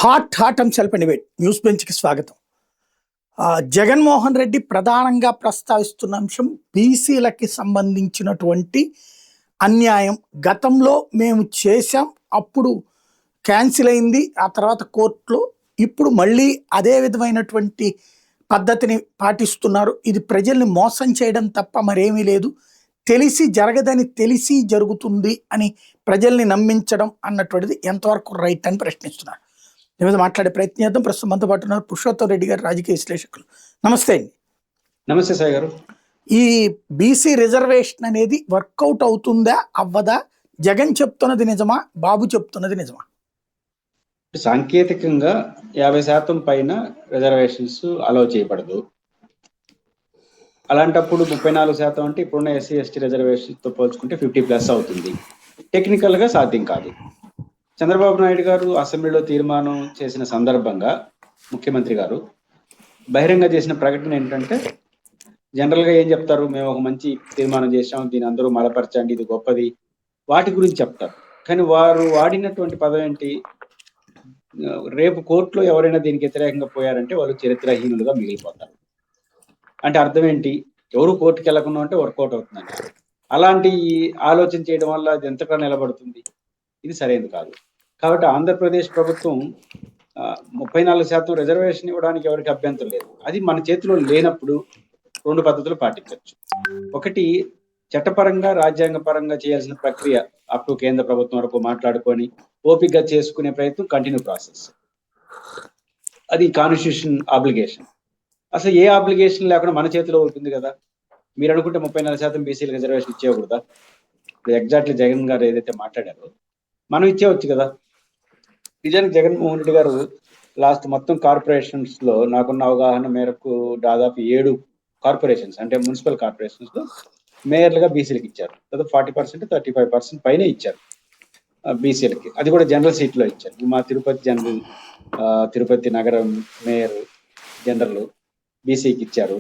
Hot అంశాలపై debate news బెంచ్కి స్వాగతం. జగన్మోహన్ రెడ్డి ప్రధానంగా ప్రస్తావిస్తున్న అంశం బీసీలకి సంబంధించినటువంటి అన్యాయం. గతంలో మేము చేశాం, అప్పుడు క్యాన్సిల్ అయింది, ఆ తర్వాత కోర్టులో, ఇప్పుడు మళ్ళీ అదే విధమైనటువంటి పద్ధతిని పాటిస్తున్నారు. ఇది ప్రజల్ని మోసం చేయడం తప్ప మరేమీ లేదు, తెలిసి జరగదని తెలిసి జరుగుతుంది అని ప్రజల్ని నమ్మించడం అన్నటువంటిది ఎంతవరకు రైట్ అని ప్రశ్నిస్తున్నారు. దీని మీద మాట్లాడే ప్రయత్నం చేద్దాం. ప్రస్తుతం మనతో పాటు ఉన్నారు పురుషోత్తం రెడ్డి గారు, రాజకీయ విశ్లేషకులు. నమస్తే అండి. నమస్తే సాయి గారు. ఈ బీసీ రిజర్వేషన్ అనేది వర్కౌట్ అవుతుందా అవ్వదా? జగన్ చెప్తున్నది నిజమా, బాబు చెప్తున్నది నిజమా? సాంకేతికంగా 50% పైన రిజర్వేషన్స్ అలౌ చేయబడదు. అలాంటప్పుడు 34% అంటే ఇప్పుడున్న ఎస్సీ ఎస్టీ రిజర్వేషన్ తో పోల్చుకుంటే 50+ అవుతుంది. టెక్నికల్ గా సాధ్యం కాదు. చంద్రబాబు నాయుడు గారు అసెంబ్లీలో తీర్మానం చేసిన సందర్భంగా ముఖ్యమంత్రి గారు బహిరంగ చేసిన ప్రకటన ఏంటంటే, జనరల్ గా ఏం చెప్తారు, మేము ఒక మంచి తీర్మానం చేసాం, దీని అందరూ మలపరచండి, ఇది గొప్పది, వాటి గురించి చెప్తారు. కానీ వారు వాడినటువంటి పదం ఏంటి, రేపు కోర్టులో ఎవరైనా దీనికి వ్యతిరేకంగా పోయారంటే వాళ్ళు చరిత్రహీనులుగా మిగిలిపోతారు. అంటే అర్థం ఏంటి, ఎవరు కోర్టుకి వెళ్ళకుండా అంటే వర్కౌట్ అవుతుందంట. అలాంటి ఆలోచన చేయడం వల్ల అది ఎంతగా నిలబడుతుంది? ఇది సరైనది కాదు. కాబట్టి ఆంధ్రప్రదేశ్ ప్రభుత్వం 34% రిజర్వేషన్ ఇవ్వడానికి ఎవరికి అభ్యంతరం లేదు. అది మన చేతిలో లేనప్పుడు 2 పద్ధతులు పాటించవచ్చు. ఒకటి, చట్టపరంగా రాజ్యాంగ పరంగా చేయాల్సిన ప్రక్రియ అప్ టు కేంద్ర ప్రభుత్వం వరకు మాట్లాడుకొని ఓపికగా చేసుకునే ప్రయత్నం కంటిన్యూ ప్రాసెస్. అది కాన్స్టిట్యూషన్ ఆబ్లిగేషన్. అసలు ఏ ఆబ్లిగేషన్ లేకుండా మన చేతిలో ఉంటుంది కదా. మీరు అనుకుంటే 34% బీసీల రిజర్వేషన్ ఇచ్చేయకూడదా? ఎగ్జాక్ట్లీ జగన్ గారు ఏదైతే మాట్లాడారో మనం ఇచ్చేవచ్చు కదా. నిజానికి జగన్మోహన్ రెడ్డి గారు లాస్ట్ మొత్తం కార్పొరేషన్స్ లో నాకున్న అవగాహన మేరకు దాదాపు 7 కార్పొరేషన్స్ అంటే మున్సిపల్ కార్పొరేషన్స్ లో మేయర్లుగా బీసీలకు ఇచ్చారు. లేదా 40%, 35% పైన ఇచ్చారు బీసీలకి. అది కూడా జనరల్ సీట్ లో ఇచ్చారు. మా తిరుపతి నగరం మేయర్ జనరల్ బీసీకి ఇచ్చారు.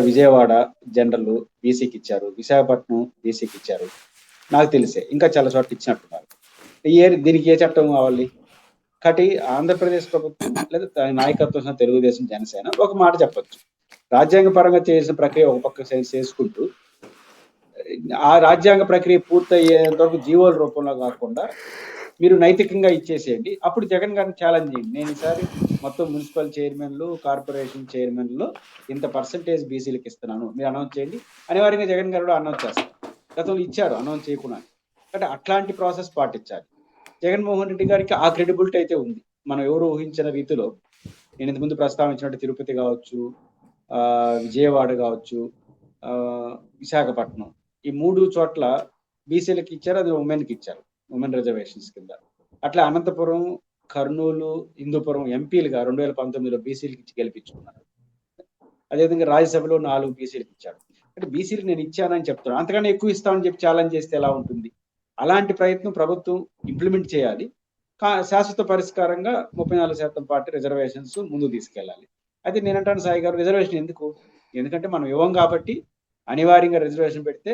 విజయవాడ జనరల్ బీసీకి ఇచ్చారు. విశాఖపట్నం బీసీకి ఇచ్చారు. నాకు తెలిసే ఇంకా చాలా చోట్ల ఇచ్చినట్టున్నారు. దీనికి ఏ చట్టం కావాలి? కాబట్టి ఆంధ్రప్రదేశ్ ప్రభుత్వం లేదా నాయకత్వం తెలుగుదేశం జనసేన ఒక మాట చెప్పొచ్చు, రాజ్యాంగ పరంగా చేసిన ప్రక్రియ ఒక పక్క చేసుకుంటూ ఆ రాజ్యాంగ ప్రక్రియ పూర్తయ్యేంత వరకు జీవోల రూపంలో కాకుండా మీరు నైతికంగా ఇచ్చేసేయండి. అప్పుడు జగన్ గారిని ఛాలెంజ్ చేయండి, నేను ఈసారి మొత్తం మున్సిపల్ చైర్మన్లు, కార్పొరేషన్ చైర్మన్లు ఇంత పర్సంటేజ్ బీసీలకు ఇస్తున్నాను, మీరు అనౌన్స్ చేయండి. అనివార్యంగా జగన్ గారు అనౌన్స్ చేస్తారు. గతంలో ఇచ్చారు అనౌన్స్ చేయకుండా. అంటే అట్లాంటి ప్రాసెస్ పాటించాలి. జగన్మోహన్ రెడ్డి గారికి ఆ క్రెడిబిలిటీ అయితే ఉంది. మనం ఎవరు ఊహించిన రీతిలో, నేను ఇంతకుముందు ప్రస్తావించినట్టు తిరుపతి కావచ్చు, విజయవాడ కావచ్చు, విశాఖపట్నం, ఈ 3 చోట్ల బీసీలకు ఇచ్చారు. అది ఉమెన్కి ఇచ్చారు, ఉమెన్ రిజర్వేషన్స్ కింద. అట్లా అనంతపురం, కర్నూలు, హిందూపురం ఎంపీలుగా 2019లో బీసీలకు ఇచ్చి గెలిపించుకున్నారు. అదేవిధంగా రాజ్యసభలో 4 బీసీలకు ఇచ్చారు. అంటే బీసీలకు నేను ఇచ్చానని చెప్తున్నాను, అంతకన్నా ఎక్కువ ఇస్తామని చెప్పి ఛాలెంజ్ చేస్తే ఎలా ఉంటుంది? అలాంటి ప్రయత్నం ప్రభుత్వం ఇంప్లిమెంట్ చేయాలి. శాశ్వత పరిష్కారంగా 34% పార్టీ రిజర్వేషన్స్ ముందుకు తీసుకెళ్ళాలి. అయితే నేనంటాను సాయి గారు, రిజర్వేషన్ ఎందుకు? ఎందుకంటే మనం ఇవ్వం కాబట్టి అనివార్యంగా రిజర్వేషన్ పెడితే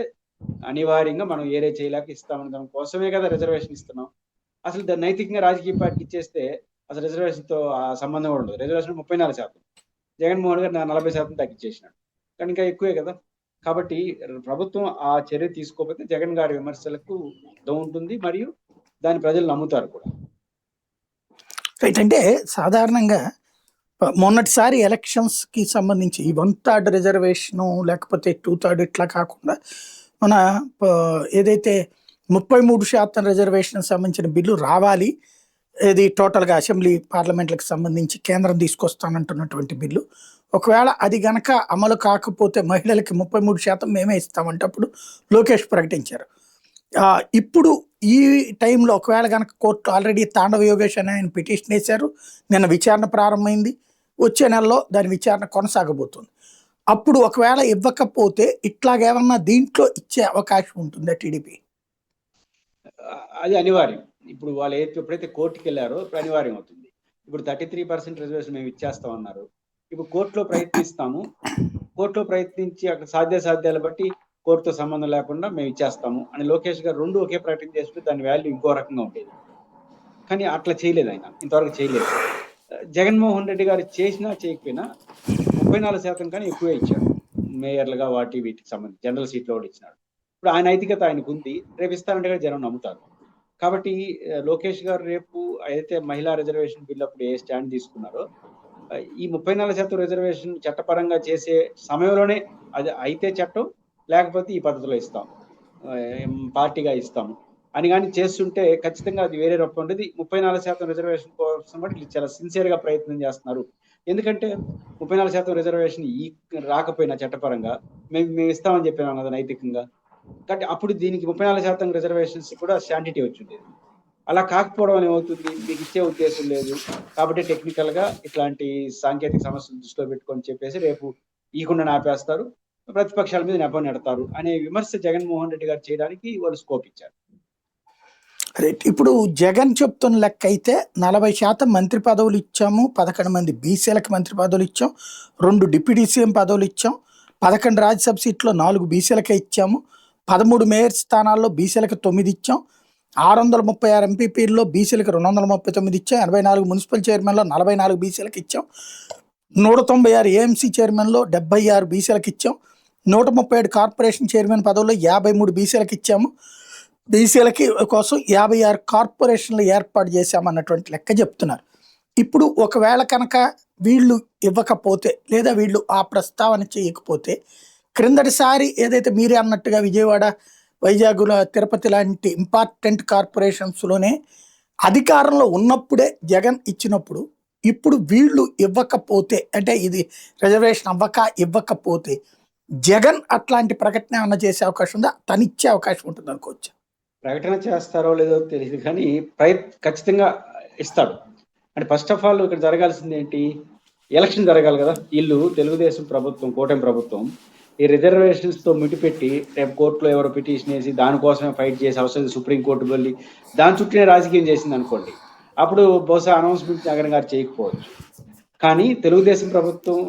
అనివార్యంగా మనం ఏరే చేయలేక ఇస్తామని దాని కోసమే కదా రిజర్వేషన్ ఇస్తున్నాం. అసలు దాన్ని నైతికంగా రాజకీయ పార్టీ ఇచ్చేస్తే అసలు రిజర్వేషన్తో ఆ సంబంధం కూడా ఉండదు. రిజర్వేషన్ 34%, జగన్మోహన్ గారు 40% తగ్గించేసినాడు, కానీ ఇంకా ఎక్కువే కదా. కాబట్టి ప్రభుత్వం ఆ చర్య తీసుకోకపోతే జగన్ గారి విమర్శలకు ఉంటుంది, మరియు దాని ప్రజలు నమ్ముతారు కూడా. రైట్. అంటే సాధారణంగా మొన్నటిసారి ఎలక్షన్స్కి సంబంధించి ఈ 1/3 రిజర్వేషను లేకపోతే 2/3 ఇట్లా కాకుండా మన ఏదైతే 33% రిజర్వేషన్ సంబంధించిన బిల్లు రావాలి, ఇది టోటల్గా అసెంబ్లీ పార్లమెంట్లకు సంబంధించి కేంద్రం తీసుకొస్తానంటున్నటువంటి బిల్లు, ఒకవేళ అది గనక అమలు కాకపోతే మహిళలకి 33% మేమే ఇస్తామంటే అప్పుడు లోకేష్ ప్రకటించారు. ఇప్పుడు ఈ టైంలో ఒకవేళ కనుక కోర్టు ఆల్రెడీ తాండవ యోగేష్ అని ఆయన పిటిషన్ వేశారు, నిన్న విచారణ ప్రారంభమైంది, వచ్చే నెలలో దాని విచారణ కొనసాగబోతుంది. అప్పుడు ఒకవేళ ఇవ్వకపోతే ఇట్లాగేమన్నా దీంట్లో ఇచ్చే అవకాశం ఉంటుందా టీడీపీ? అది అనివార్యం. ఇప్పుడు వాళ్ళు ఎప్పుడైతే కోర్టుకి వెళ్ళారో ఇప్పుడు అనివార్యం అవుతుంది. ఇప్పుడు 33% రిజర్వేషన్ మేము ఇచ్చేస్తామన్నారు. ఇప్పుడు కోర్టులో ప్రయత్నిస్తాము, కోర్టులో ప్రయత్నించి అక్కడ సాధ్యాసాధ్యాలు బట్టి కోర్టుతో సంబంధం లేకుండా మేము ఇచ్చేస్తాము అని లోకేష్ గారు 2 ఒకే ప్రకటన చేస్తుంటే దాని వాల్యూ ఇంకో రకంగా ఉండేది. కానీ అట్లా చేయలేదు, ఆయన ఇంతవరకు చేయలేదు. జగన్మోహన్ రెడ్డి గారు చేసినా చేయకపోయినా 34% కానీ ఎక్కువే ఇచ్చాడు. మేయర్లుగా వీటికి సంబంధించి జనరల్ సీట్లో కూడా ఇచ్చినాడు. ఇప్పుడు ఆయన నైతికత ఆయనకు ఉంది, రేపు ఇస్తానంటే కూడా జనం నమ్ముతారు. కాబట్టి లోకేష్ గారు రేపు అయితే మహిళా రిజర్వేషన్ బిల్ అప్పుడు ఏ స్టాండ్ తీసుకున్నారో, ఈ 34% రిజర్వేషన్ చట్టపరంగా చేసే సమయంలోనే అది అయితే చట్టం, లేకపోతే ఈ పద్ధతిలో ఇస్తాం, పార్టీగా ఇస్తాము అని కానీ చేస్తుంటే ఖచ్చితంగా అది వేరే రూపం ఉండేది. 34% రిజర్వేషన్ కోసం కూడా చాలా సిన్సియర్ గా ప్రయత్నం చేస్తున్నారు. ఎందుకంటే 34% రిజర్వేషన్ రాకపోయినా చట్టపరంగా మేము ఇస్తామని చెప్పినాం కదా నైతికంగా. కాబట్టి అప్పుడు దీనికి 34% రిజర్వేషన్స్ కూడా శాంటిటీ వచ్చింది. అలా కాకపోవడం ఏమవుతుంది, మీకు ఇచ్చే ఉద్దేశం లేదు కాబట్టి టెక్నికల్ గా ఇట్లాంటి సాంకేతిక సమస్యలు దృష్టిలో పెట్టుకొని చెప్పేసి రేపు ఇవ్వకుండా ఆపేస్తారు, ప్రతిపక్షాల మీద నెపం నెడతారు అనే విమర్శ జగన్మోహన్ రెడ్డి గారు చేయడానికి వాళ్ళు స్కోప్ ఇచ్చారు. రైట్. ఇప్పుడు జగన్ చెప్తున్న లెక్క అయితే 40% మంత్రి పదవులు ఇచ్చాము, 11 మంది బీసీలకు మంత్రి పదవులు ఇచ్చాం, 2 డిప్యూటీ సీఎం పదవులు ఇచ్చాం, 11 రాజ్యసభ సీట్లో 4 బీసీలకే ఇచ్చాము, 13 మేయర్ స్థానాల్లో బీసీలకు 9 ఇచ్చాం, 636 ఎంపీపీల్లో బీసీలకు 239 ఇచ్చాం, 84 మున్సిపల్ చైర్మన్లో 44 బీసీలకు ఇచ్చాం, 196 ఏఎంసీ చైర్మన్లో 76 బీసీలకు ఇచ్చాం, 137 కార్పొరేషన్ చైర్మన్ పదవుల్లో 53 బీసీలకు ఇచ్చాము, బీసీలకి కోసం 56 కార్పొరేషన్లు ఏర్పాటు చేశామన్నటువంటి లెక్క చెప్తున్నారు. ఇప్పుడు ఒకవేళ కనుక వీళ్ళు ఇవ్వకపోతే లేదా వీళ్ళు ఆ ప్రస్తావన చేయకపోతే, క్రిందటిసారి ఏదైతే మీరే అన్నట్టుగా విజయవాడ, వైజాగ్, తిరుపతి లాంటి ఇంపార్టెంట్ కార్పొరేషన్స్లోనే అధికారంలో ఉన్నప్పుడే జగన్ ఇచ్చినప్పుడు, ఇప్పుడు వీళ్ళు ఇవ్వకపోతే అంటే ఇది రిజర్వేషన్ ఇవ్వకపోతే జగన్ అట్లాంటి ప్రకటన ఏమన్నా చేసే అవకాశం ఉందా, తను ఇచ్చే అవకాశం ఉంటుంది అనుకోవచ్చు? ప్రకటన చేస్తారో లేదో తెలియదు కానీ ఖచ్చితంగా ఇస్తాడు. అంటే ఫస్ట్ ఆఫ్ ఆల్ ఇక్కడ జరగాల్సింది ఏంటి, ఎలక్షన్ జరగాలి కదా. వీళ్ళు తెలుగుదేశం ప్రభుత్వం, కూటమి ప్రభుత్వం ఈ రిజర్వేషన్స్ తో ముడిపెట్టి రేపు కోర్టులో ఎవరో పిటిషన్ వేసి దానికోసమే ఫైట్ చేసి అవసరం సుప్రీంకోర్టు వెళ్ళి దాని చుట్టూనే రాజకీయం చేసింది అనుకోండి, అప్పుడు బహుశా అనౌన్స్మెంట్ జగన్ గారు చేయకపోవచ్చు. కానీ తెలుగుదేశం ప్రభుత్వం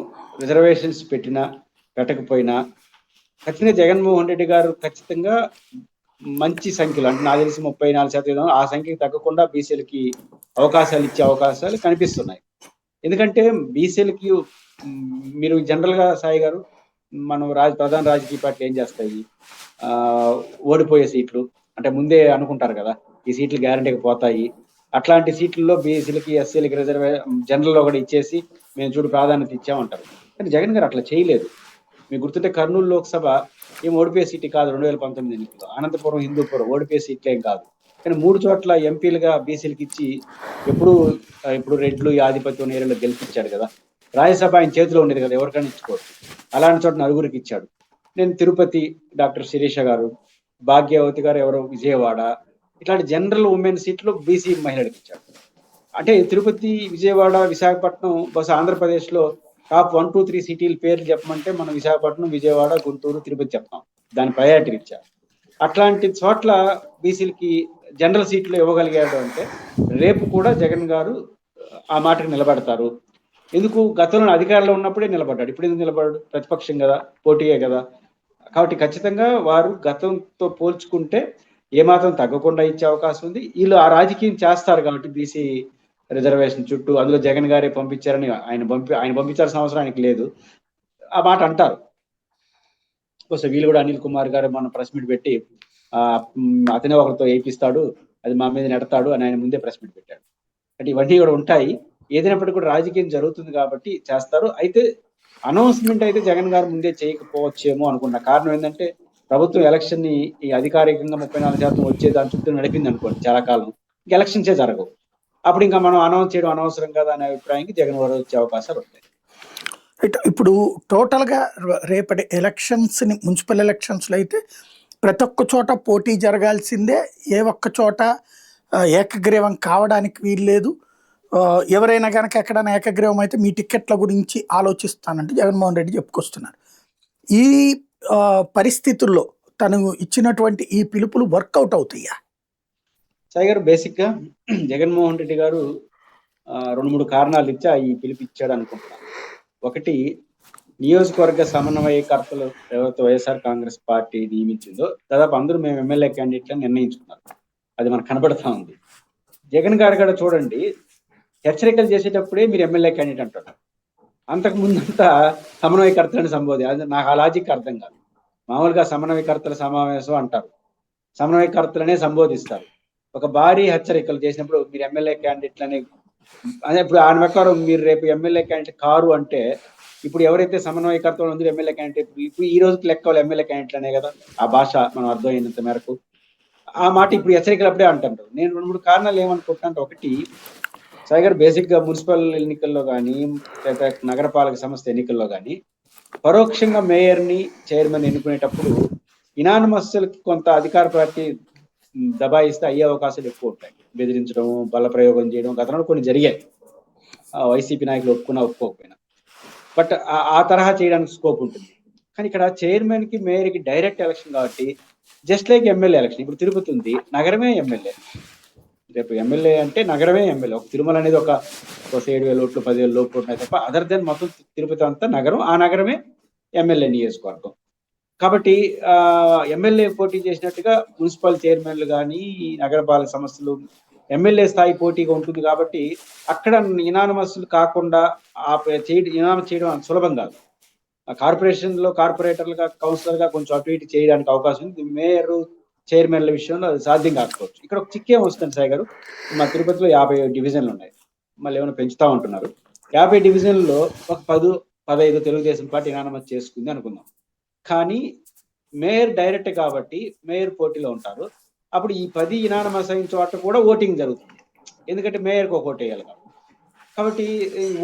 రిజర్వేషన్స్ పెట్టకపోయినా ఖచ్చితంగా జగన్మోహన్ రెడ్డి గారు ఖచ్చితంగా మంచి సంఖ్యలో, అంటే నాకు తెలిసి 34% ఆ సంఖ్యకి తగ్గకుండా బీసీలకి అవకాశాలు ఇచ్చే అవకాశాలు కనిపిస్తున్నాయి. ఎందుకంటే బీసీలకి మీరు జనరల్ గా సాయి గారు, మనం ప్రధాన రాజకీయ పార్టీలు ఏం చేస్తాయి, ఓడిపోయే సీట్లు అంటే ముందే అనుకుంటారు కదా, ఈ సీట్లు గ్యారంటీగా పోతాయి, అట్లాంటి సీట్లలో బీసీలకి, ఎస్సీలకి జనరల్ లో కూడా ఇచ్చేసి మేము చూడు ప్రాధాన్యత ఇచ్చామంటారు. కానీ జగన్ గారు అట్లా చేయలేదు. మీకు గుర్తుంటే కర్నూలు లోక్సభ ఏం ఓడిపోయే సీట్ కాదు 2019 ఎన్నికల్లో, అనంతపురం, హిందూపురం ఓడిపోయే సీట్లేం కాదు. కానీ 3 చోట్ల ఎంపీలుగా బీసీలకి ఇచ్చి ఇప్పుడు రెడ్లు ఈ ఆధిపత్యం ఏరియాలో గెలిపించాడు కదా. రాజ్యసభ ఆయన చేతిలో ఉండేది కదా, ఎవరికైనా ఇచ్చుకోవచ్చు. అలాంటి చోట 4 ఇచ్చాడు. నేను తిరుపతి డాక్టర్ శిరీష గారు, భాగ్యవతి గారు ఎవరో విజయవాడ, ఇట్లాంటి జనరల్ ఉమెన్ సీట్లు బీసీ మహిళలకు ఇచ్చాడు. అంటే తిరుపతి, విజయవాడ, విశాఖపట్నం బహుశా ఆంధ్రప్రదేశ్ లో టాప్ 1, 2, 3 సిటీల పేర్లు చెప్పమంటే మనం విశాఖపట్నం, విజయవాడ, గుంటూరు, తిరుపతి చెప్తాం, దాని ప్రయారిటీ ఇచ్చారు. అట్లాంటి చోట్ల బీసీలకి జనరల్ సీట్లు ఇవ్వగలిగాడు అంటే రేపు కూడా జగన్ గారు ఆ మాటకు నిలబడతారు. ఎందుకు, గతంలో అధికారంలో ఉన్నప్పుడే నిలబడ్డాడు, ఇప్పుడు ఎందుకు నిలబడ్డాడు, ప్రతిపక్షం కదా, పోటీయే కదా. కాబట్టి ఖచ్చితంగా వారు గతంతో పోల్చుకుంటే ఏమాత్రం తగ్గకుండా ఇచ్చే అవకాశం ఉంది. వీళ్ళు ఆ రాజకీయం చేస్తారు కాబట్టి బీసీ రిజర్వేషన్ చుట్టూ, అందులో జగన్ గారే పంపించారని ఆయన పంపించాల్సిన అవసరం ఆయనకి లేదు, ఆ మాట అంటారు. వీళ్ళు కూడా అనిల్ కుమార్ గారు మన ప్రెస్ మీట్ పెట్టి అతనే ఒకరితో ఏపిస్తాడు, అది మా మీద నెడతాడు అని ఆయన ముందే ప్రెస్ మీట్ పెట్టాడు. అంటే ఇవన్నీ కూడా ఉంటాయి. ఏదైనప్పటికీ కూడా రాజకీయం జరుగుతుంది కాబట్టి చేస్తారు. అయితే అనౌన్స్మెంట్ అయితే జగన్ గారు ముందే చేయకపోవచ్చేమో అనుకున్న కారణం ఏంటంటే, ప్రభుత్వం ఎలక్షన్ ని ఈ అధికారికంగా 34% వచ్చే దాని చుట్టూ నడిపింది అనుకోండి చాలా కాలం, ఇంకా ఎలక్షన్సే జరగవు. అప్పుడు ఇంకా మనం అనౌన్స్ చేయడం అనవసరం కదా అనే అభిప్రాయానికి జగన్ గారు వచ్చే అవకాశాలు ఉంటాయి. ఇప్పుడు టోటల్గా రేపటి ఎలక్షన్స్ని, మున్సిపల్ ఎలక్షన్స్లో అయితే ప్రతి ఒక్క చోట పోటీ జరగాల్సిందే, ఏ ఒక్క చోట ఏకగ్రీవం కావడానికి వీల్లేదు. ఎవరైనా కనుక ఎక్కడైనా ఏకగ్రీవం అయితే మీ టికెట్ల గురించి ఆలోచిస్తానంటే జగన్మోహన్ రెడ్డి చెప్పుకొస్తున్నారు. ఈ పరిస్థితుల్లో తను ఇచ్చినటువంటి ఈ పిలుపులు వర్కౌట్ అవుతాయా? సాయి గారు, బేసిక్ గా జగన్మోహన్ రెడ్డి గారు 2-3 కారణాలు ఇచ్చి ఈ పిలుపు ఇచ్చాడు అనుకుంటున్నాను. ఒకటి, నియోజకవర్గ సమన్వయకర్తలు ఎవరైతే వైఎస్ఆర్ కాంగ్రెస్ పార్టీ నియమించిందో దాదాపు అందరూ మేము ఎమ్మెల్యే క్యాండిడేట్లను నిర్ణయించుకున్నారు, అది మనకు కనబడతా ఉంది. జగన్ గారు కూడా చూడండి, హెచ్చరికలు చేసేటప్పుడే మీరు ఎమ్మెల్యే క్యాండిడేట్ అంటారు. అంతకు ముందంతా సమన్వయకర్తలని సంబోధి. అది నాకు ఆ లాజిక్ అర్థం కాదు. మామూలుగా సమన్వయకర్తల సమావేశం అంటారు, సమన్వయకర్తలనే సంబోధిస్తారు. ఒక భారీ హెచ్చరికలు చేసినప్పుడు మీరు ఎమ్మెల్యే క్యాండిడేట్లని, అదే ఇప్పుడు ఆయన ప్రకారం మీరు రేపు ఎమ్మెల్యే క్యాండిడేట్ కారు అంటే, ఇప్పుడు ఎవరైతే సమన్వయకర్తలు ఉందో ఎమ్మెల్యే క్యాండిడేట్, ఇప్పుడు ఈ రోజుకి లెక్క వాళ్ళు ఎమ్మెల్యే క్యాండిడేట్ అనే కదా ఆ భాష మనం అర్థమైనంత మేరకు. ఆ మాట ఇప్పుడు హెచ్చరికలు అప్పుడే అంటారు. నేను 2-3 కారణాలు ఏమనుకుంటున్నాను. ఒకటి, సాయి గారు బేసిక్ గా మున్సిపల్ ఎన్నికల్లో కానీ, లేదా నగరపాలక సంస్థ ఎన్నికల్లో కానీ పరోక్షంగా మేయర్ ని చైర్మన్ ఎన్నుకునేటప్పుడు ఇనానమస్సులకి కొంత అధికార పార్టీ దబాయిస్తే అయ్యే అవకాశాలు ఎక్కువ ఉంటాయి. బెదిరించడం, బల ప్రయోగం చేయడం గతంలో కొన్ని జరిగాయి, వైసీపీ నాయకులు ఒప్పుకున్నా ఒప్పుకోకపోయినా. బట్ ఆ తరహా చేయడానికి స్కోప్ ఉంటుంది. కానీ ఇక్కడ చైర్మన్ కి మేయర్ కి డైరెక్ట్ ఎలక్షన్ కాబట్టి జస్ట్ లైక్ ఎమ్మెల్యే ఎలక్షన్. ఇప్పుడు తిరుపతి ఉంది, నగరమే ఎమ్మెల్యే. రేపు ఎమ్మెల్యే అంటే నగరమే ఎమ్మెల్యే. ఒక తిరుమల అనేది ఒక 7,000 ఓట్లు 10,000 లోపు ఉన్నాయి తప్ప, అదర్ దెన్ మొత్తం తిరుపతి అంతా నగరం, ఆ నగరమే ఎమ్మెల్యే నియోజకవర్గం. కాబట్టి ఎమ్మెల్యే పోటీ చేసినట్టుగా మున్సిపల్ చైర్మన్లు కానీ నగరపాలక సంస్థలు ఎమ్మెల్యే స్థాయి పోటీగా ఉంటుంది. కాబట్టి అక్కడ ఇనానమస్లు కాకుండా ఇనానమస్ చేయడం అంత సులభం కాదు. కార్పొరేషన్ లో కార్పొరేటర్లుగా, కౌన్సిలర్ గా కొంచెం అటు ఇటు చేయడానికి అవకాశం ఉంది. మేయర్ చైర్మన్ల విషయంలో అది సాధ్యం కాకపోవచ్చు. ఇక్కడ ఒక చిక్కే వస్తుంది సాయి గారు. మా తిరుపతిలో 50 డివిజన్లు ఉన్నాయి, మళ్ళీ ఏమైనా పెంచుతా ఉంటున్నారు. 50 డివిజన్లలో ఒక 10-15 తెలుగుదేశం పార్టీ ఇనానమస్ చేసుకుంది అనుకుందాం. కానీ మేయర్ డైరెక్ట్ కాబట్టి మేయర్ పోటీలో ఉంటారు. అప్పుడు ఈ 10 ఇనానమస్ అయిన చోట కూడా ఓటింగ్ జరుగుతుంది, ఎందుకంటే మేయర్కి ఒక ఓటు వేయాలి కాబట్టి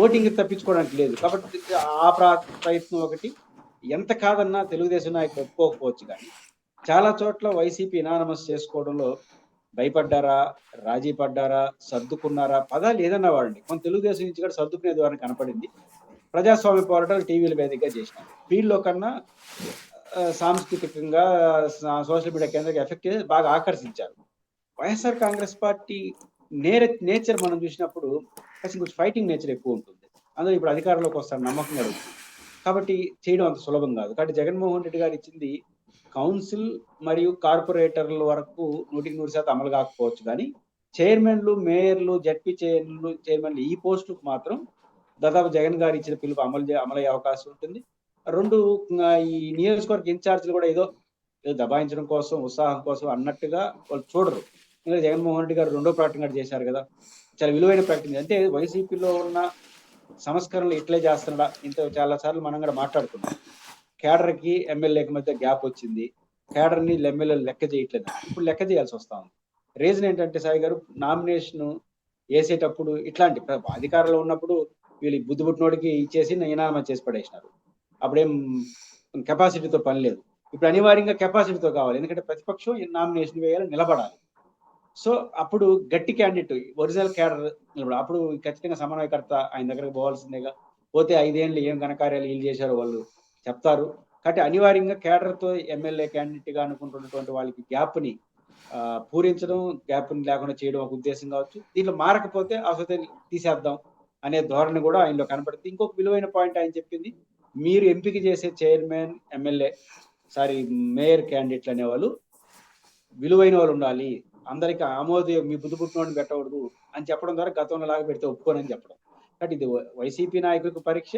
ఓటింగ్ తప్పించుకోవడానికి లేదు. కాబట్టి ఆ ప్రయత్నం ఒకటి. ఎంత కాదన్నా తెలుగుదేశం నాయకులు ఒప్పుకోకపోవచ్చు, కానీ చాలా చోట్ల వైసీపీ ఇనానమస్ చేసుకోవడంలో భయపడ్డారా, రాజీ పడ్డారా, సర్దుకున్నారా, పదాలు ఏదన్నా వాడండి, కొంత తెలుగుదేశం నుంచి కూడా సర్దుకునే ద్వారా కనపడింది. ప్రజాస్వామ్య పోరాటాలు టీవీల వేదికగా చేసినారు. ఫీల్డ్లో కన్నా సాంస్కృతికంగా సోషల్ మీడియా కేంద్రంగా ఎఫెక్ట్ చేసి బాగా ఆకర్షించారు. వైఎస్ఆర్ కాంగ్రెస్ పార్టీ నేచర్ మనం చూసినప్పుడు కొంచెం ఫైటింగ్ నేచర్ ఎక్కువ ఉంటుంది. అందులో ఇప్పుడు అధికారంలోకి వస్తారు నమ్మకం కలుగుతుంది. కాబట్టి చేయడం అంత సులభం కాదు. కాబట్టి జగన్మోహన్ రెడ్డి గారు ఇచ్చింది కౌన్సిల్ మరియు కార్పొరేటర్ల వరకు 100% అమలు కాకపోవచ్చు, కానీ చైర్మన్లు, మేయర్లు, జడ్పీ చైర్మన్లు ఈ పోస్టులకు మాత్రం దాదాపు జగన్ గారు ఇచ్చిన పిలుపు అమలయ్యే అవకాశం ఉంటుంది. 2, ఈ నియోజకవర్గ ఇన్ఛార్జీలు కూడా ఏదో దబాయించడం కోసం, ఉత్సాహం కోసం అన్నట్టుగా వాళ్ళు చూడరు. ఇంకా జగన్మోహన్ రెడ్డి గారు 2వ ప్రకటన చేశారు కదా, చాలా విలువైన ప్రకటన. అంటే వైసీపీలో ఉన్న సంస్కరణలు ఇట్లే చేస్తున్నాడా, చాలా సార్లు మనం కూడా మాట్లాడుకున్నాం. కేడర్కి ఎమ్మెల్యేకి మధ్య గ్యాప్ వచ్చింది, కేడర్ని ఎమ్మెల్యేలు లెక్క చేయట్లేదు. ఇప్పుడు లెక్క చేయాల్సి వస్తా ఉంది. రీజన్ ఏంటంటే సాయి గారు, నామినేషన్ వేసేటప్పుడు ఇట్లాంటి అధికారంలో ఉన్నప్పుడు వీళ్ళు బుద్ధి పుట్టినోడికి ఇచ్చేసి ఇనామస్ చేసి పడేసినారు. అప్పుడేం కెపాసిటీతో పని లేదు. ఇప్పుడు అనివార్యంగా కెపాసిటీతో కావాలి, ఎందుకంటే ప్రతిపక్షం నామినేషన్ వేయాలి, నిలబడాలి. సో అప్పుడు గట్టి క్యాండిడేట్, ఒరిజినల్ క్యాడర్ నిలబడాలి. అప్పుడు ఖచ్చితంగా సమన్వయకర్త ఆయన దగ్గరకు పోవాల్సిందేగా. పోతే 5 ఏళ్ళు ఏం ఘనకార్యాలు వీళ్ళు చేశారో వాళ్ళు చెప్తారు. కాబట్టి అనివార్యంగా కేడర్తో ఎమ్మెల్యే క్యాండిడేట్ గా అనుకుంటున్నటువంటి వాళ్ళకి గ్యాప్ని పూరించడం, గ్యాప్ని లేకుండా చేయడం ఒక ఉద్దేశం కావచ్చు. దీంట్లో మారకపోతే అసలు తీసేద్దాం అనే ధోరణి కూడా ఆయనలో కనపడుతుంది. ఇంకొక విలువైన పాయింట్ ఆయన చెప్పింది, మీరు ఎంపిక చేసే చైర్మన్, ఎమ్మెల్యే, మేయర్ క్యాండిడేట్లు అనేవాళ్ళు విలువైన వాళ్ళు ఉండాలి, అందరికి ఆమోదం, మీ బుద్ధి పుట్టినోడిని పెట్టకూడదు అని చెప్పడం ద్వారా గతంలో లాగా పెడితే ఒప్పుకోనని చెప్పడం. కాబట్టి ఇది వైసీపీ నాయకులకు పరీక్ష,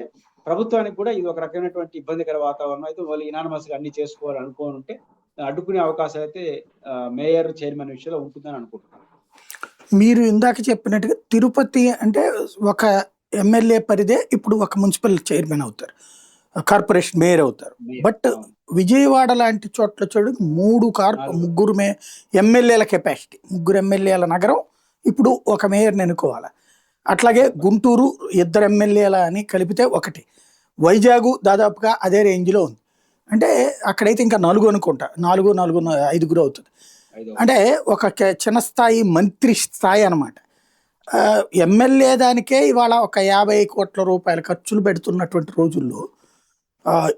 ప్రభుత్వానికి కూడా ఇది ఒక రకమైనటువంటి ఇబ్బందికర వాతావరణం. అయితే వాళ్ళు ఇనానమస్ గా అన్ని చేసుకోవాలని అనుకోనుంటే అడ్డుకునే అవకాశం అయితే మేయర్, చైర్మన్ విషయంలో ఉంటుందని అనుకుంటున్నాను. మీరు ఇందాక చెప్పినట్టుగా తిరుపతి అంటే ఒక ఎమ్మెల్యే పరిదే ఇప్పుడు ఒక మున్సిపల్ చైర్మన్ అవుతారు, కార్పొరేషన్ మేయర్ అవుతారు. బట్ విజయవాడ లాంటి చోట్ల చూడు 3 ఎమ్మెల్యేల కెపాసిటీ, 3 ఎమ్మెల్యేల నగరం, ఇప్పుడు ఒక మేయర్ని ఎన్నుకోవాలి. అట్లాగే గుంటూరు 2 ఎమ్మెల్యేల అని కలిపితే 1, వైజాగ్ దాదాపుగా అదే రేంజ్లో ఉంది. అంటే అక్కడైతే ఇంకా 4 అనుకుంటా, 5 అవుతుంది. అంటే ఒక చిన్న స్థాయి మంత్రి స్థాయి అనమాట. ఎమ్మెల్యే దానికే ఇవాళ ఒక 50 కోట్ల రూపాయల ఖర్చులు పెడుతున్నటువంటి రోజుల్లో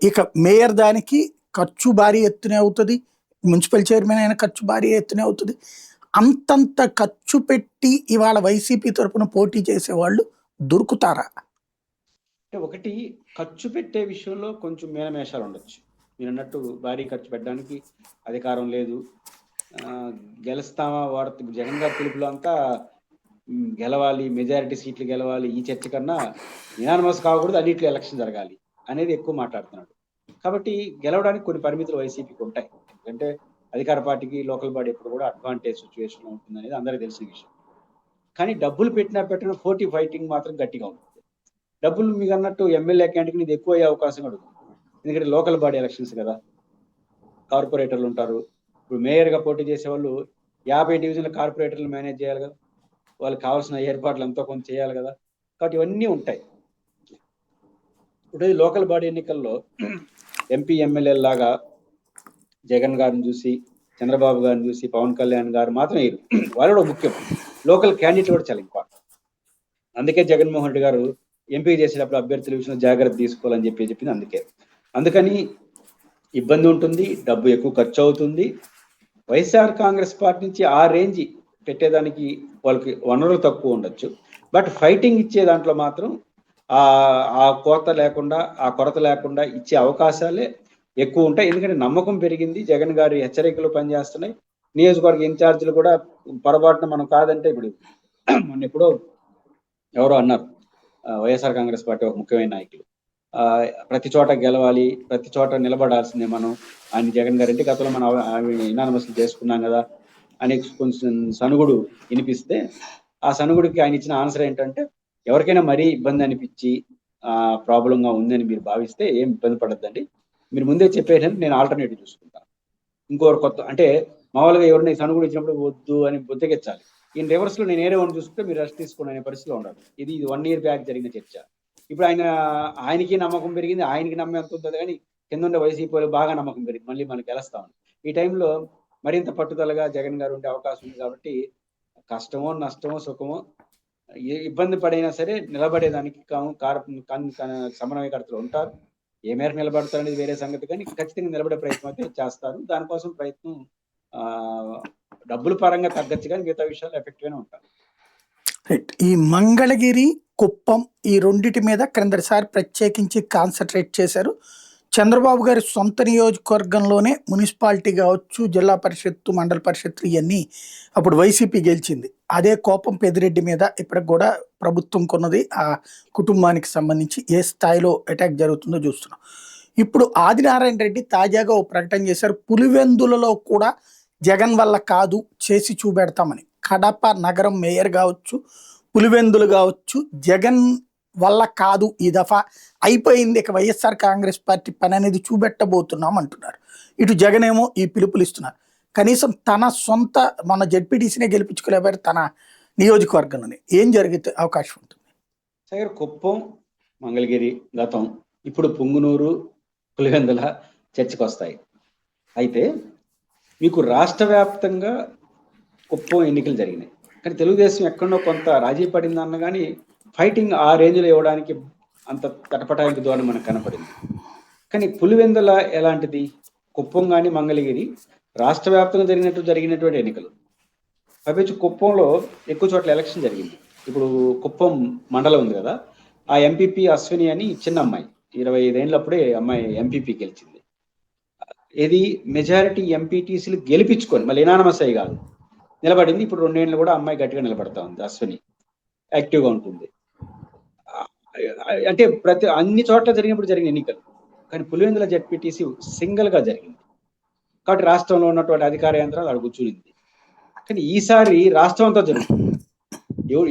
ఇక మేయర్ దానికి ఖర్చు భారీ ఎత్తునే అవుతుంది, మున్సిపల్ చైర్మన్ అయిన ఖర్చు భారీ ఎత్తునే అవుతుంది. అంతంత ఖర్చు పెట్టి ఇవాళ వైసీపీ తరఫున పోటీ చేసేవాళ్ళు దొరుకుతారా? ఒకటి, ఖర్చు పెట్టే విషయంలో కొంచెం మేనమేషాలు ఉండొచ్చు. మీరు అన్నట్టు భారీ ఖర్చు పెట్టడానికి అధికారం లేదు, గెలుస్తామా వాడుతూ జగన్ గారి పిలుపులో అంతా గెలవాలి, మెజారిటీ సీట్లు గెలవాలి, ఈ చర్చ కన్నా యునానిమస్ కాకూడదు, అన్నిట్లో ఎలక్షన్ జరగాలి అనేది ఎక్కువ మాట్లాడుతున్నాడు. కాబట్టి గెలవడానికి కొన్ని పరిమితులు వైసీపీకి ఉంటాయి. ఎందుకంటే అధికార పార్టీకి లోకల్ బాడీ ఎప్పుడు కూడా అడ్వాంటేజ్ సిచ్యువేషన్ ఉంటుంది అనేది అందరికీ తెలిసిన విషయం. కానీ డబ్బులు పెట్టిన పోటీ ఫైటింగ్ మాత్రం గట్టిగా ఉంటుంది. డబ్బులు మీకు అన్నట్టు ఎమ్మెల్యే క్యాండిడేట్ ఇది ఎక్కువ అయ్యే అవకాశం కూడా ఉంది. ఎందుకంటే లోకల్ బాడీ ఎలక్షన్స్ కదా, కార్పొరేటర్లు ఉంటారు. ఇప్పుడు మేయర్గా పోటీ చేసే వాళ్ళు 50 డివిజన్ల కార్పొరేటర్లు మేనేజ్ చేయాలి కదా, వాళ్ళకి కావాల్సిన ఏర్పాట్లు ఎంతో కొంత చేయాలి కదా. కాబట్టి ఇవన్నీ ఉంటాయి. ఇప్పుడు లోకల్ బాడీ ఎన్నికల్లో ఎంపీ ఎమ్మెల్యే లాగా జగన్ గారిని చూసి, చంద్రబాబు గారిని చూసి, పవన్ కళ్యాణ్ గారు మాత్రం వాళ్ళు కూడా ముఖ్యం. లోకల్ క్యాండిడేట్ కూడా చాలా ఇంపార్టెంట్. అందుకే జగన్మోహన్ రెడ్డి గారు ఎంపీ చేసేటప్పుడు అభ్యర్థుల విషయంలో జాగ్రత్త తీసుకోవాలని చెప్పింది. అందుకని ఇబ్బంది ఉంటుంది, డబ్బు ఎక్కువ ఖర్చు అవుతుంది. వైఎస్ఆర్ కాంగ్రెస్ పార్టీ నుంచి ఆ రేంజ్ పెట్టేదానికి వాళ్ళకి వనరులు తక్కువ ఉండొచ్చు, బట్ ఫైటింగ్ ఇచ్చే దాంట్లో మాత్రం ఆ కొరత లేకుండా ఇచ్చే అవకాశాలే ఎక్కువ ఉంటాయి. ఎందుకంటే నమ్మకం పెరిగింది, జగన్ గారి హెచ్చరికలు పనిచేస్తున్నాయి. నియోజకవర్గ ఇన్ఛార్జీలు కూడా పొరపాటున మనం కాదంటే, ఇప్పుడు మొన్న ఎప్పుడో ఎవరో అన్నారు, వైఎస్ఆర్ కాంగ్రెస్ పార్టీ ఒక ముఖ్యమైన నాయకులు, ప్రతి చోట గెలవాలి, ప్రతి చోట నిలబడాల్సిందే మనం. ఆయన జగన్ గారు అంటే గతంలో మనం యునానిమస్ చేసుకున్నాం కదా అని కొంచెం సనుగుడు వినిపిస్తే, ఆ సనుగుడికి ఆయన ఇచ్చిన ఆన్సర్ ఏంటంటే, ఎవరికైనా మరీ ఇబ్బంది అనిపించి ప్రాబ్లంగా ఉందని మీరు భావిస్తే ఏం ఇబ్బంది పడద్దండి, మీరు ముందే చెప్పేటంటే నేను ఆల్టర్నేటివ్ చూసుకుంటాను. ఇంకోరు కొత్త అంటే మామూలుగా ఎవరిని సనుగుడు ఇచ్చినప్పుడు వద్దు అని బుద్ధకెచ్చాలి. ఈయన రివర్స్ లో నేను ఏరే వాడిని చూసుకుంటే మీరు రెస్ట్ తీసుకోండి అనే పరిస్థితిలో ఉండాలి. ఇది 1 year బ్యాక్ జరిగిన చర్చ. ఇప్పుడు ఆయనకి నమ్మకం పెరిగింది, ఆయనకి నమ్మకం ఎంత ఉంటుంది, కానీ కింద ఉండే వైసీపీ బాగా నమ్మకం పెరిగింది, మళ్ళీ మనకి గెలుస్తామని. ఈ టైంలో మరింత పట్టుదలగా జగన్ గారు ఉండే అవకాశం ఉంది. కాబట్టి కష్టమో నష్టమో సుఖమో ఏ ఇబ్బంది పడైనా సరే నిలబడేదానికి సమన్వయకర్తలు ఉంటారు. ఏ మేరకు నిలబడతారు అనేది వేరే సంగతి, కానీ ఖచ్చితంగా నిలబడే ప్రయత్నం అయితే చేస్తారు. దానికోసం ప్రయత్నం డబ్బుల పరంగా తగ్గచ్చు, కానీ మిగతా విషయాలు ఎఫెక్టివ్ గానే ఉంటారు. ఈ మంగళగిరి, కుప్పం ఈ రెండిటి మీద క్రిందటిసారి ప్రత్యేకించి కాన్సన్ట్రేట్ చేశారు. చంద్రబాబు గారి సొంత నియోజకవర్గంలోనే మున్సిపాలిటీ కావచ్చు, జిల్లా పరిషత్తు, మండల పరిషత్తు ఇవన్నీ అప్పుడు వైసీపీ గెలిచింది. అదే కోపం పెద్దిరెడ్డి మీద ఇప్పటికి కూడా ప్రభుత్వం కొన్నది. ఆ కుటుంబానికి సంబంధించి ఏ స్థాయిలో అటాక్ జరుగుతుందో చూస్తున్నాం. ఇప్పుడు ఆదినారాయణ రెడ్డి తాజాగా ఓ ప్రకటన చేశారు, పులివెందులలో కూడా జగన్ వల్ల కాదు, చేసి చూపెడతామని. కడప నగరం మేయర్ కావచ్చు, పులివెందులు కావచ్చు, జగన్ వల్ల కాదు, ఈ దఫా అయిపోయింది, ఇక వైఎస్ఆర్ కాంగ్రెస్ పార్టీ పని అనేది చూపెట్టబోతున్నాం అంటున్నారు. ఇటు జగన్ ఏమో ఈ పిలుపులు ఇస్తున్నారు. కనీసం తన సొంత మన జెడ్పీటీసీనే గెలిపించుకోలేపారు తన నియోజకవర్గంలోనే. ఏం జరిగితే అవకాశం ఉంటుంది? సరే, కుప్పం, మంగళగిరి గతం, ఇప్పుడు పుంగునూరు, పులివెందుల చర్చకు వస్తాయి. అయితే మీకు రాష్ట్ర వ్యాప్తంగా కుప్పం ఎన్నికలు జరిగినాయి, కానీ తెలుగుదేశం ఎక్కడో కొంత రాజీ పడిందన్న కానీ ఫైటింగ్ ఆ రేంజ్లో ఇవ్వడానికి అంత తటపటానికి ద్వారా మనకు కనపడింది. కానీ పులివెందుల ఎలాంటిది? కుప్పం కానీ మంగళగిరి రాష్ట్ర వ్యాప్తంగా జరిగినటువంటి ఎన్నికలు. పైపెచ్చు కుప్పంలో ఎక్కువ చోట్ల ఎలక్షన్ జరిగింది. ఇప్పుడు కుప్పం మండలం ఉంది కదా, ఆ ఎంపీపీ అశ్విని అని చిన్న అమ్మాయి, 25 ఏళ్ళప్పుడే అమ్మాయి ఎంపీపీ గెలిచింది. ఇది మెజారిటీ ఎంపీటీసీలు గెలిపించుకొని మళ్ళీ ఎనానమస్ అయ్యి కాదు నిలబడింది. ఇప్పుడు 2 ఏళ్ళు కూడా అమ్మాయి గట్టిగా నిలబడతా ఉంది. అశ్విని యాక్టివ్గా ఉంటుంది. అంటే అన్ని చోట్ల జరిగిన ఎన్నికలు, కానీ పులివెందుల జెడ్పీటీసీ సింగిల్ గా జరిగింది. కాబట్టి రాష్ట్రంలో ఉన్నటువంటి అధికార యంత్రాలు అక్కడ కూర్చునింది. కానీ ఈసారి రాష్ట్రం అంతా జరుగుతుంది.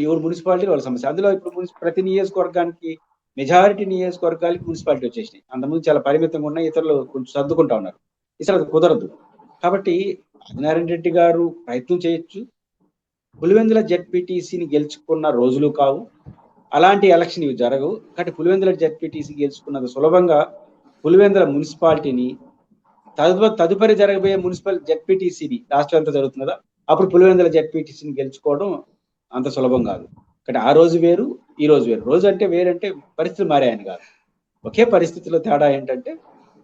ఎవరు మున్సిపాలిటీ వాళ్ళ సమస్య. అందులో ఇప్పుడు ప్రతి నియోజకవర్గానికి మెజారిటీ నియోజకవర్గాలకి మున్సిపాలిటీ వచ్చేసినాయి. అంతకుముందు చాలా పరిమితంగా ఉన్నాయి, ఇతరులు కొంచెం సర్దుకుంటా ఉన్నారు. ఈసారి అది కుదరదు. కాబట్టి ఆదినారాయణ రెడ్డి గారు ప్రయత్నం చేయొచ్చు. పులివెందుల జెడ్పీటీసీని గెలుచుకున్న రోజులు కావు, అలాంటి ఎలక్షన్ ఇవి జరగవు. కాబట్టి పులివెందుల జెడ్పీటీసీ గెలుచుకున్నది సులభంగా పులివెందుల మున్సిపాలిటీని తదుపరి జరగబోయే మున్సిపల్ జెడ్పీటీసీని రాష్ట్రం ఎంత జరుగుతుందా అప్పుడు పులివెందుల జెడ్పీటీసీని గెలుచుకోవడం అంత సులభం కాదు. కాబట్టి ఆ రోజు వేరు, ఈ రోజు వేరు. రోజు అంటే వేరంటే పరిస్థితులు మారాయని కాదు, ఒకే పరిస్థితిలో తేడా ఏంటంటే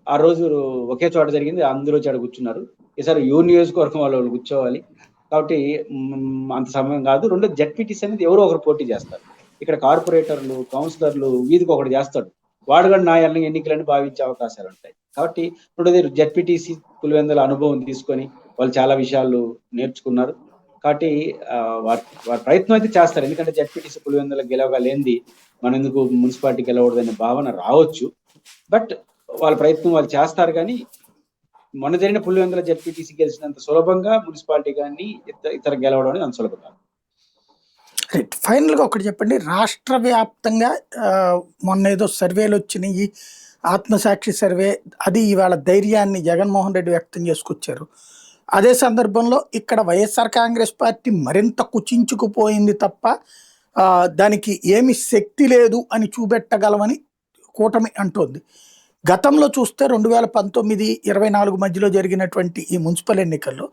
ఆ రోజు ఒకే చోట జరిగింది, అందరూ చోట కూర్చున్నారు. ఈసారి నియోజకవర్గం వాళ్ళు కూర్చోవాలి. కాబట్టి అంత సమయం కాదు. రెండో జెడ్పీటీసీ అనేది ఎవరో ఒకరు పోటీ చేస్తారు. ఇక్కడ కార్పొరేటర్లు, కౌన్సిలర్లు వీధికి ఒకటి చేస్తాడు, వాడు కూడా నా ఎన్నికలని భావించే అవకాశాలు ఉంటాయి. కాబట్టి ఇప్పుడు జెడ్పీటీసీ పులివెందుల అనుభవం తీసుకొని వాళ్ళు చాలా విషయాలు నేర్చుకున్నారు. కాబట్టి వారి ప్రయత్నం అయితే చేస్తారు. ఎందుకంటే జడ్పీటీసీ పులివెందుల గెలవగలేంది మనం ఎందుకు మున్సిపాలిటీ గెలవకూడదనే భావన రావచ్చు. బట్ వాళ్ళ ప్రయత్నం వాళ్ళు చేస్తారు. కానీ మొన్న జరిగిన పులివెందుల జడ్పీటీసీ గెలిచినంత సులభంగా మున్సిపాలిటీ కానీ ఇతర గెలవడం అనేది అంత సులభం కాదు. రైట్. ఫైనల్గా ఒకటి చెప్పండి, రాష్ట్ర వ్యాప్తంగా మొన్న ఏదో సర్వేలు వచ్చినాయి, ఆత్మసాక్షి సర్వే, అది ఇవాళ ధైర్యాన్ని జగన్మోహన్ రెడ్డి వ్యక్తం చేసుకొచ్చారు. అదే సందర్భంలో ఇక్కడ వైఎస్ఆర్ కాంగ్రెస్ పార్టీ మరింత కుచించుకుపోయింది తప్ప దానికి ఏమి శక్తి లేదు అని చూపెట్టగలమని కూటమి అంటోంది. గతంలో చూస్తే 2019-24 మధ్యలో జరిగినటువంటి ఈ మున్సిపల్ ఎన్నికల్లో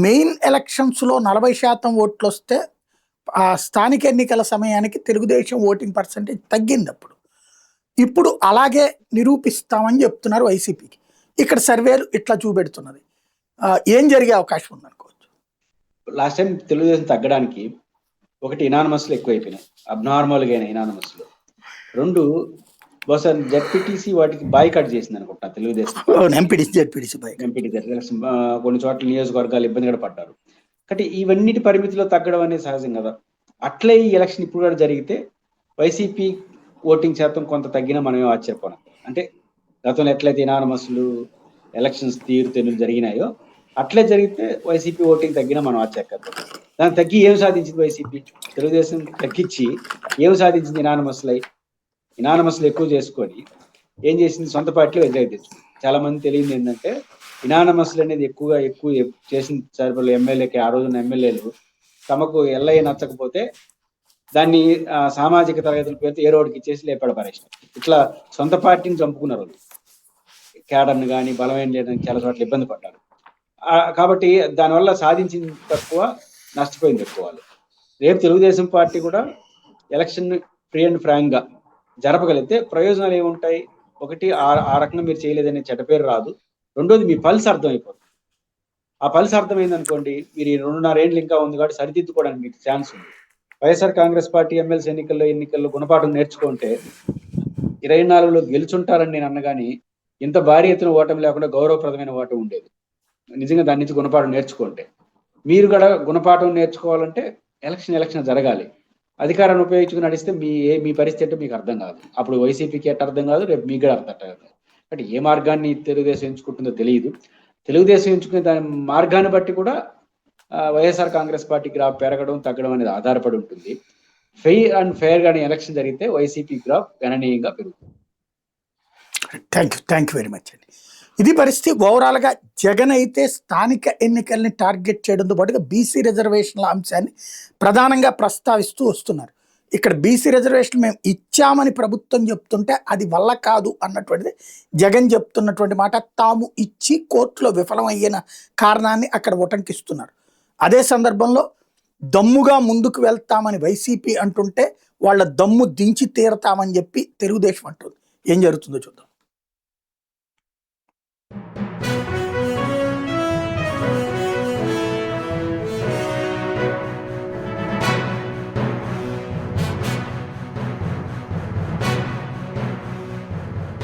మెయిన్ ఎలక్షన్స్లో 40% ఓట్లు వస్తే ఆ స్థానిక ఎన్నికల సమయానికి తెలుగుదేశం ఓటింగ్ పర్సెంటేజ్ తగ్గింది. ఇప్పుడు అలాగే నిరూపిస్తామని చెప్తున్నారు వైసీపీకి. ఇక్కడ సర్వేలు ఇట్లా చూపెడుతున్నది. ఏం జరిగే అవకాశం ఉందనుకోవచ్చు? లాస్ట్ టైం తెలుగుదేశం తగ్గడానికి ఒకటి ఇనానమస్లు ఎక్కువైపోయినాయి, అబ్నార్మల్గా అయినా ఇనానమస్లు. 2 బహుశా జడ్పీటీసీ వాటికి బాయ్కాట్ చేసింది అనుకుంటా తెలుగుదేశం. ఎంపీటీసీ కొన్ని చోట్ల నియోజకవర్గాలు ఇబ్బంది కూడా పడ్డారు. కాబట్టి ఇవన్నిటి పరిమితిలో తగ్గడం అనేది సహజం కదా. అట్లే ఈ ఎలక్షన్ ఇప్పుడు కూడా జరిగితే వైసీపీ ఓటింగ్ శాతం కొంత తగ్గినా మనమే ఆశ్చర్యపోను. అంటే గతంలో ఎట్లయితే ఇనానమస్లు ఎలక్షన్స్ తీరుతెన్నులు జరిగినాయో అట్లే జరిగితే వైసీపీ ఓటింగ్ తగ్గినా మనం ఆశ్చర్యపోతాం. దాన్ని తగ్గి ఏం సాధించింది వైసీపీ? తెలుగుదేశం తగ్గించి ఏం సాధించింది? ఇనానమస్లు ఎక్కువ చేసుకొని ఏం చేసింది? సొంత పార్టీలో వ్యతిరేకత తెచ్చుకుంది. చాలా మంది తెలియదు ఏంటంటే ఇనానమస్లు అనేది ఎక్కువ చేసిన సరిపడలు ఎమ్మెల్యేకి ఆ రోజున ఎమ్మెల్యేలు తమకు ఎల్ఐ నచ్చకపోతే దాన్ని సామాజిక తరగతుల పేరుతో ఏ రోడ్డుకి ఇచ్చేసి లేపాడు పరేషన్. ఇట్లా సొంత పార్టీని చంపుకున్నారు. క్యాడర్ని కానీ బలమైన లేదని చాలా చోట్ల ఇబ్బంది పడ్డారు. కాబట్టి దానివల్ల సాధించింది తక్కువ, నష్టపోయింది ఎక్కువ. వాళ్ళు రేపు తెలుగుదేశం పార్టీ కూడా ఎలక్షన్ ఫ్రీ అండ్ ఫ్రాంక్ గా జరపగలిగితే ప్రయోజనాలు ఏముంటాయి? ఒకటి, ఆ రకంగా మీరు చేయలేదనే చెడ్డ పేరు రాదు. రెండోది, మీ పల్స్ అర్థమైపోతుంది. ఆ పల్స్ అర్థమైంది అనుకోండి, మీరు 2.5 ఏళ్ళు ఇంకా ఉంది కాబట్టి సరిదిద్దుకోవడానికి మీకు ఛాన్స్ ఉంది. వైఎస్ఆర్ కాంగ్రెస్ పార్టీ ఎమ్మెల్సీ ఎన్నికల్లో గుణపాఠం నేర్చుకుంటే 24లో గెలుచుంటారని నేను అన్నగాని ఇంత భారీ ఎత్తున ఓటమి లేకుండా గౌరవప్రదమైన ఓటమి ఉండేది. నిజంగా దాని నుంచి గుణపాఠం నేర్చుకుంటే, మీరు కూడా గుణపాఠం నేర్చుకోవాలంటే ఎలక్షన్ జరగాలి. అధికారాన్ని ఉపయోగించుకుని నడిస్తే మీ పరిస్థితి అంటే మీకు అర్థం కాదు. అప్పుడు వైసీపీకి ఎట్ట అర్థం కాదు, రేపు మీకు కూడా అర్థం కాదు. అంటే ఏ మార్గాన్ని తెలుగుదేశం ఎంచుకుంటుందో తెలియదు. తెలుగుదేశం ఎంచుకునే దాని మార్గాన్ని బట్టి కూడా వైఎస్ఆర్ కాంగ్రెస్ పార్టీ గ్రాఫ్ పెరగడం తగ్గడం అనేది ఆధారపడి ఉంటుంది. ఫెయిర్ గానే ఎలక్షన్ జరిగితే వైసీపీ గ్రాఫ్ గణనీయంగా పెరుగుతుంది. థ్యాంక్ యూ వెరీ మచ్ అండి. ఇది పరిస్థితి. ఓవరాల్గా జగన్ అయితే స్థానిక ఎన్నికల్ని టార్గెట్ చేయడంతో పాటుగా బీసీ రిజర్వేషన్ల అంశాన్ని ప్రధానంగా ప్రస్తావిస్తూ వస్తున్నారు. ఇక్కడ బీసీ రిజర్వేషన్ మేము ఇచ్చామని ప్రభుత్వం చెప్తుంటే అది వల్ల కాదు అన్నటువంటిది జగన్ చెప్తున్నటువంటి మాట. తాము ఇచ్చి కోర్టులో విఫలమయ్యిన కారణాన్ని అక్కడ ఉటంకిస్తున్నారు. అదే సందర్భంలో దమ్ముగా ముందుకు వెళ్తామని వైసీపీ అంటుంటే వాళ్ళ దమ్ము దించి తీరతామని చెప్పి తెలుగుదేశం అంటుంది. ఏం జరుగుతుందో చూద్దాం.